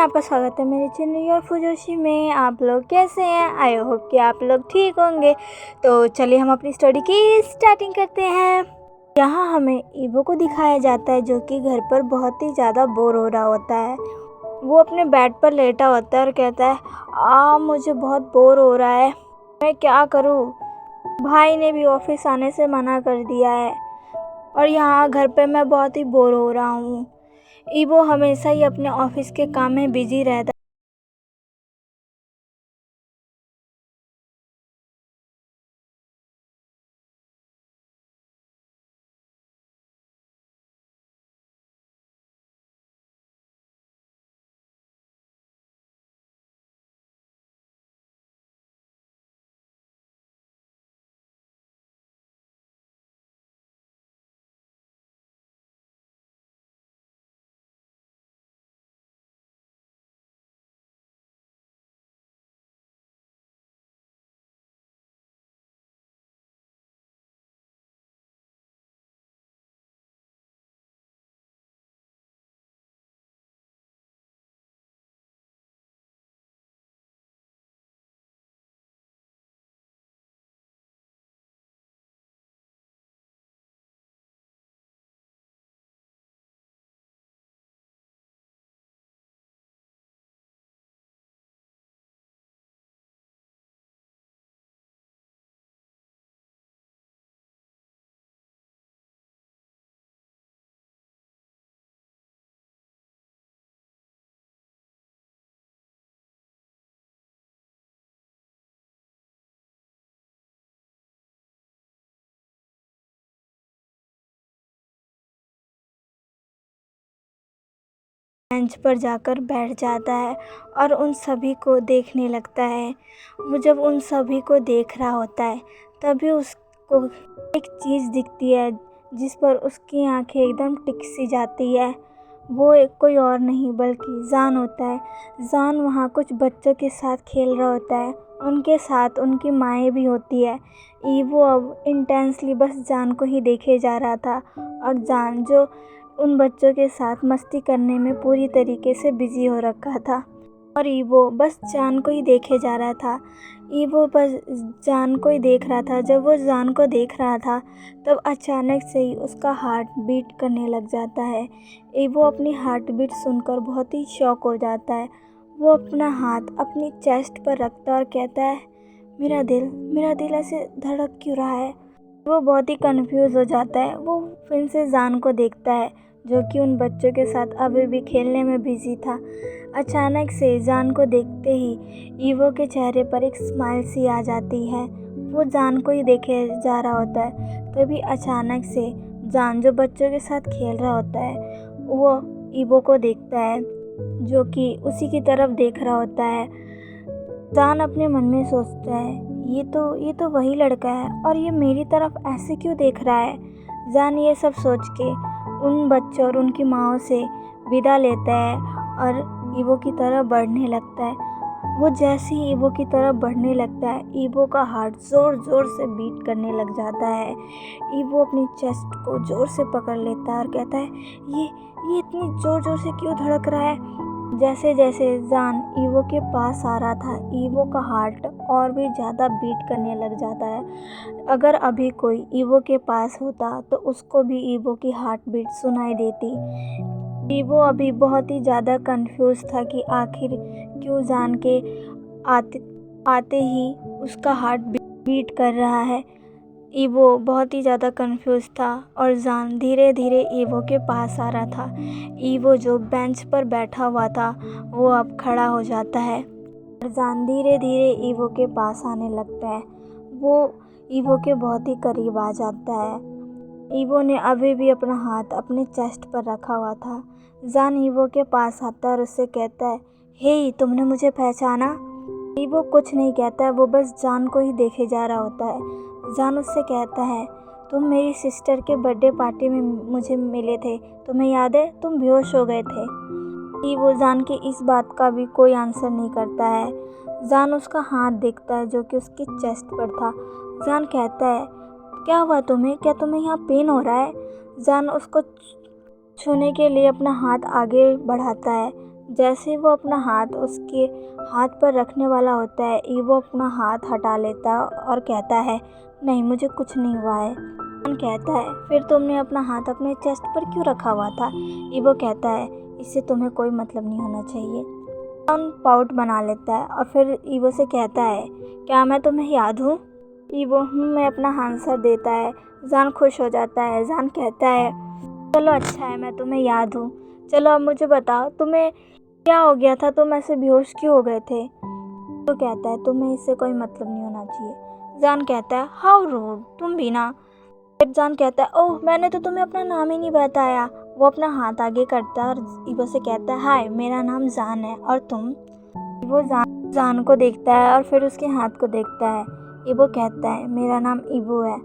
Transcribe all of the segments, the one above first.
आपका स्वागत है मेरे चैनल योर फुजोशी में। आप लोग कैसे हैं? आई होप कि आप लोग ठीक होंगे। तो चलिए हम अपनी स्टोरी की स्टार्टिंग करते हैं। यहाँ हमें ईवो को दिखाया जाता है जो कि घर पर बहुत ही ज़्यादा बोर हो रहा होता है। वो अपने बेड पर लेटा होता है और कहता है मुझे बहुत बोर हो रहा है, मैं क्या करूँ। भाई ने भी ऑफिस आने से मना कर दिया है और यहाँ घर पे मैं बहुत ही बोर हो रहा हूँ। ईवो हमेशा ही अपने ऑफिस के काम में बिजी रहता बेंच पर जाकर बैठ जाता है और उन सभी को देखने लगता है। वो जब उन सभी को देख रहा होता है तभी उसको एक चीज़ दिखती है जिस पर उसकी आंखें एकदम टिक सी जाती है। वो कोई और नहीं बल्कि जान होता है। जान वहाँ कुछ बच्चों के साथ खेल रहा होता है, उनके साथ उनकी माएँ भी होती है। ईवो अब इंटेंसली बस जान को ही देखे जा रहा था और जान जो उन बच्चों के साथ मस्ती करने में पूरी तरीके से बिजी हो रखा था और ईवो बस जान को ही देखे जा रहा था। ईवो बस जान को ही देख रहा था। जब वो जान को देख रहा था तब अचानक से ही उसका हार्ट बीट करने लग जाता है। ईवो अपनी हार्ट बीट सुनकर बहुत ही शॉक हो जाता है। वो अपना हाथ अपनी चेस्ट पर रखता और कहता है, मेरा दिल ऐसे धड़क क्यों रहा है। वो बहुत ही कंफ्यूज हो जाता है। वो फिर से जान को देखता है जो कि उन बच्चों के साथ अभी भी खेलने में बिजी था। अचानक से जान को देखते ही ईवो के चेहरे पर एक स्माइल सी आ जाती है। वो जान को ही देखे जा रहा होता है। तभी अचानक से जान जो बच्चों के साथ खेल रहा होता है वो ईवो को देखता है जो कि उसी की तरफ देख रहा होता है। जान अपने मन में सोचता है, ये तो वही लड़का है और ये मेरी तरफ ऐसे क्यों देख रहा है। जान ये सब सोच के उन बच्चों और उनकी माँओं से विदा लेता है और ईवो की तरफ बढ़ने लगता है। वो जैसे ही ईवो की तरफ बढ़ने लगता है ईवो का हार्ट ज़ोर ज़ोर से बीट करने लग जाता है। ईवो अपनी चेस्ट को ज़ोर से पकड़ लेता है और कहता है, ये इतनी ज़ोर ज़ोर से क्यों धड़क रहा है। जैसे जैसे जान ईवो के पास आ रहा था ईवो का हार्ट और भी ज़्यादा बीट करने लग जाता है। अगर अभी कोई ईवो के पास होता तो उसको भी ईवो की हार्ट बीट सुनाई देती। ईवो अभी बहुत ही ज़्यादा कंफ्यूज था कि आखिर क्यों जान के आते ही उसका हार्ट बीट कर रहा है। ईवो बहुत ही ज़्यादा कंफ्यूज था और जान धीरे धीरे ईवो के पास आ रहा था। ईवो जो बेंच पर बैठा हुआ था वो अब खड़ा हो जाता है और जान धीरे धीरे ईवो के पास आने लगता है। वो ईवो के बहुत ही करीब आ जाता है। ईवो ने अभी भी अपना हाथ अपने चेस्ट पर रखा हुआ था। जान ईवो के पास आता है और उससे कहता है, हे तुमने मुझे पहचाना। ईवो कुछ नहीं कहता है, वो बस जान को ही देखे जा रहा होता है। जान उससे कहता है, तुम मेरी सिस्टर के बर्थडे पार्टी में मुझे मिले थे, तुम्हें याद है? तुम बेहोश हो गए थे। ईवो जान की इस बात का भी कोई आंसर नहीं करता है। जान उसका हाथ देखता है जो कि उसकी चेस्ट पर था। जान कहता है, क्या हुआ तुम्हें? क्या तुम्हें यहाँ पेन हो रहा है? जान उसको छूने के लिए अपना हाथ आगे बढ़ाता है। जैसे ही वो अपना हाथ उसके हाथ पर रखने वाला होता है, ईवो अपना हाथ हटा लेता है और कहता है, नहीं मुझे कुछ नहीं हुआ है। जान कहता है, फिर तुमने अपना हाथ अपने चेस्ट पर क्यों रखा हुआ था? ईवो कहता है, इससे तुम्हें कोई मतलब नहीं होना चाहिए। जान पाउट बना लेता है और फिर ईवो से कहता है, क्या मैं तुम्हें याद हूँ? ईवो मैं अपना आंसर देता है। जान खुश हो जाता है। जान कहता है, चलो अच्छा है, मैं तुम्हें याद हूँ। चलो अब मुझे बताओ तुम्हें क्या हो गया था, तुम ऐसे बेहोश क्यों हो गए थे? वो कहता है, तुम्हें इससे कोई मतलब नहीं होना चाहिए। जान कहता है, हाउ रूड, तुम भी ना। फिर जान कहता है, ओह मैंने तो तुम्हें अपना नाम ही नहीं बताया। वो अपना हाथ आगे करता है और ईवो से कहता है, हाय मेरा नाम जान है, और तुम? वो जान को देखता है और फिर उसके हाथ को देखता है। ईवो कहता है, मेरा नाम ईवो है।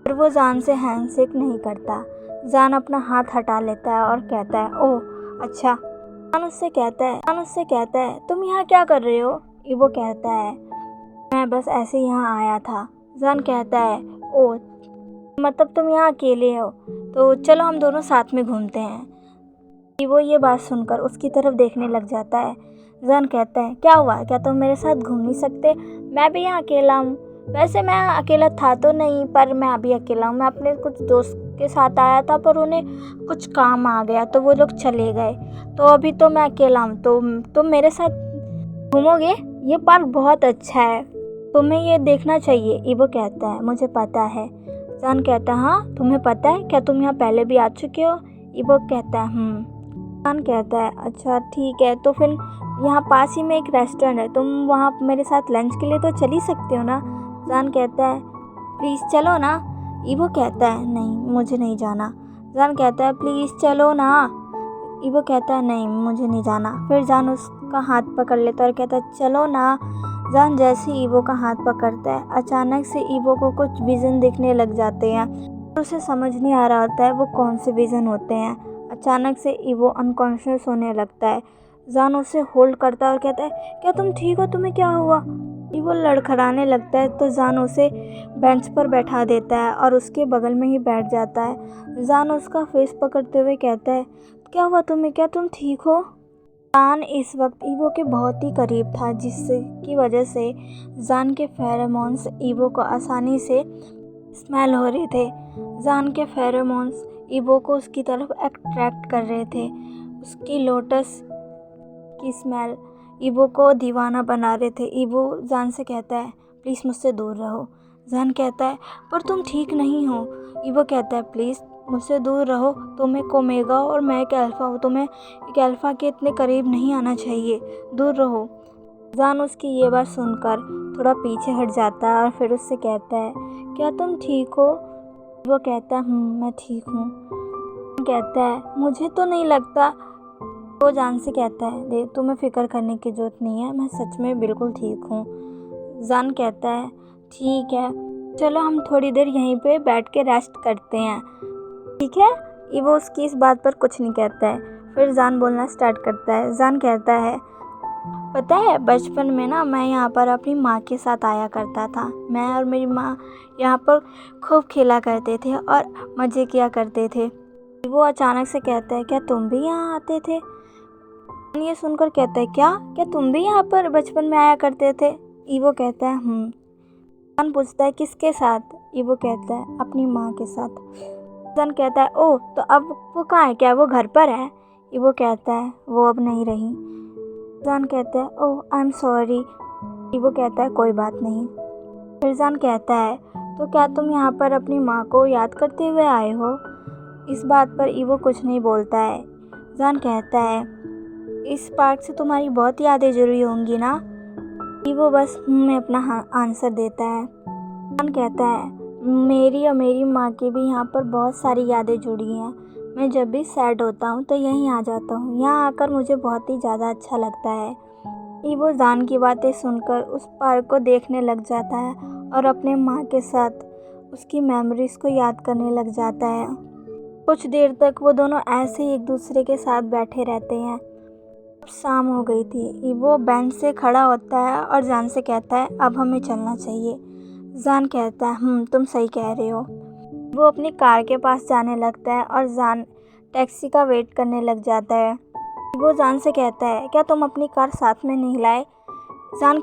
फिर वो जान से हैंडशेक नहीं करता। जान अपना हाथ हटा लेता है और कहता है, ओह अच्छा। जान उससे कहता है, तुम यहाँ क्या कर रहे हो? ईवो कहता है, मैं बस ऐसे यहाँ आया था। जान कहता है, ओह मतलब तुम यहाँ अकेले हो, तो चलो हम दोनों साथ में घूमते हैं। वो ये बात सुनकर उसकी तरफ देखने लग जाता है। जान कहता है, क्या हुआ, क्या तुम मेरे साथ घूम नहीं सकते? मैं भी यहाँ अकेला हूँ। वैसे मैं अकेला था तो नहीं, पर मैं अभी अकेला हूँ। मैं अपने कुछ दोस्त के साथ आया था, पर उन्हें कुछ काम आ गया तो वो लोग चले गए, तो अभी तो मैं अकेला हूँ। तो तुम मेरे साथ घूमोगे? ये पार्क बहुत अच्छा है, तुम्हें ये देखना चाहिए। ईवो कहता है, मुझे पता है। जान कहता है, हाँ तुम्हें पता है? क्या तुम यहाँ पहले भी आ चुके हो? ईवो कहता है, जान कहता है, अच्छा ठीक है, तो फिर यहाँ पास ही में एक रेस्टोरेंट है, तुम वहाँ मेरे साथ लंच के लिए तो चल ही सकते हो ना? जान कहता है, प्लीज़ चलो ना। ईवो कहता है, नहीं मुझे नहीं जाना। जान कहता है, प्लीज़ चलो ना। ईवो कहता है, नहीं मुझे नहीं जाना। फिर जान उसका हाथ पकड़ लेता है और कहता है, चलो ना। जान जैसे ही ईवो का हाथ पकड़ता है, अचानक से ईवो को कुछ विज़न दिखने लग जाते हैं और उसे समझ नहीं आ रहा होता है वो कौन से विज़न होते हैं। अचानक से ईवो अनकॉन्शियस होने लगता है। जान उसे होल्ड करता है और कहता है, क्या तुम ठीक हो, तुम्हें क्या हुआ? ईवो लड़खड़ाने लगता है तो जान उसे बेंच पर बैठा देता है और उसके बगल में ही बैठ जाता है। जान उसका फेस पकड़ते हुए कहता है, क्या हुआ तुम्हें, क्या तुम ठीक हो? जान इस वक्त ईवो के बहुत ही करीब था, जिसकी वजह से जान के फेरोमोन्स ईवो को आसानी से स्मेल हो रहे थे। जान के फेरोमोन्स ईवो को उसकी तरफ अट्रैक्ट कर रहे थे। उसकी लोटस की स्मेल ईवो को दीवाना बना रहे थे। ईवो जान से कहता है, प्लीज़ मुझसे दूर रहो। जान कहता है, पर तुम ठीक नहीं हो। ईवो कहता है, प्लीज़ मुझसे दूर रहो, तुम एक ओमेगा और मैं एक अल्फ़ा हूँ, तुम्हें एक अल्फ़ा के इतने करीब नहीं आना चाहिए, दूर रहो। जान उसकी ये बात सुनकर थोड़ा पीछे हट जाता है और फिर उससे कहता है, क्या तुम ठीक हो? वो कहता है, मैं ठीक हूँ। कहता है, मुझे तो नहीं लगता। वो जान से कहता है, देख तुम्हें फ़िक्र करने की ज़रूरत नहीं है, मैं सच में बिल्कुल ठीक हूँ। जान कहता है, ठीक है, चलो हम थोड़ी देर यहीं पे बैठ के रेस्ट करते हैं, ठीक है? ईवो उसकी इस बात पर कुछ नहीं कहता है। फिर जान बोलना स्टार्ट करता है। जान कहता है, पता है बचपन में ना मैं यहाँ पर अपनी माँ के साथ आया करता था। मैं और मेरी माँ यहाँ पर खूब खेला करते थे और मज़े किया करते थे। वो अचानक से कहता है, क्या तुम भी यहाँ आते थे? ये सुनकर कहता है, क्या तुम भी यहाँ पर बचपन में आया करते थे? ईवो कहता है, जान पूछता है, किसके साथ? ईवो कहता है, अपनी माँ के साथ। जान कहता है, ओह तो अब वो कहाँ है, क्या वो घर पर है? ईवो कहता है, वो अब नहीं रही। जान कहता है, ओह आई एम सॉरी। ईवो कहता है, कोई बात नहीं। फिर जान कहता है, तो क्या तुम यहाँ पर अपनी माँ को याद करते हुए आए हो? इस बात पर ईवो कुछ नहीं बोलता है। जान कहता है, इस पार्क से तुम्हारी बहुत यादें जुड़ी होंगी ना? ईवो बस में अपना आंसर देता है। जान कहता है, मेरी और मेरी माँ की भी यहाँ पर बहुत सारी यादें जुड़ी हैं। मैं जब भी सैड होता हूँ तो यहीं आ जाता हूँ। यहाँ आकर मुझे बहुत ही ज़्यादा अच्छा लगता है। ईवो जान की बातें सुनकर उस पार्क को देखने लग जाता है और अपने माँ के साथ उसकी मेमोरीज़ को याद करने लग जाता है। कुछ देर तक वो दोनों ऐसे ही एक दूसरे के साथ बैठे रहते हैं। अब शाम हो गई थी। ईवो बेंच से खड़ा होता है और जान से कहता है, अब हमें चलना चाहिए। जान कहता है, तुम सही कह रहे हो। वो अपनी कार के पास जाने लगता है और जान टैक्सी का वेट करने लग जाता है। वो जान से कहता है, क्या तुम अपनी कार साथ में नहीं लाए? जान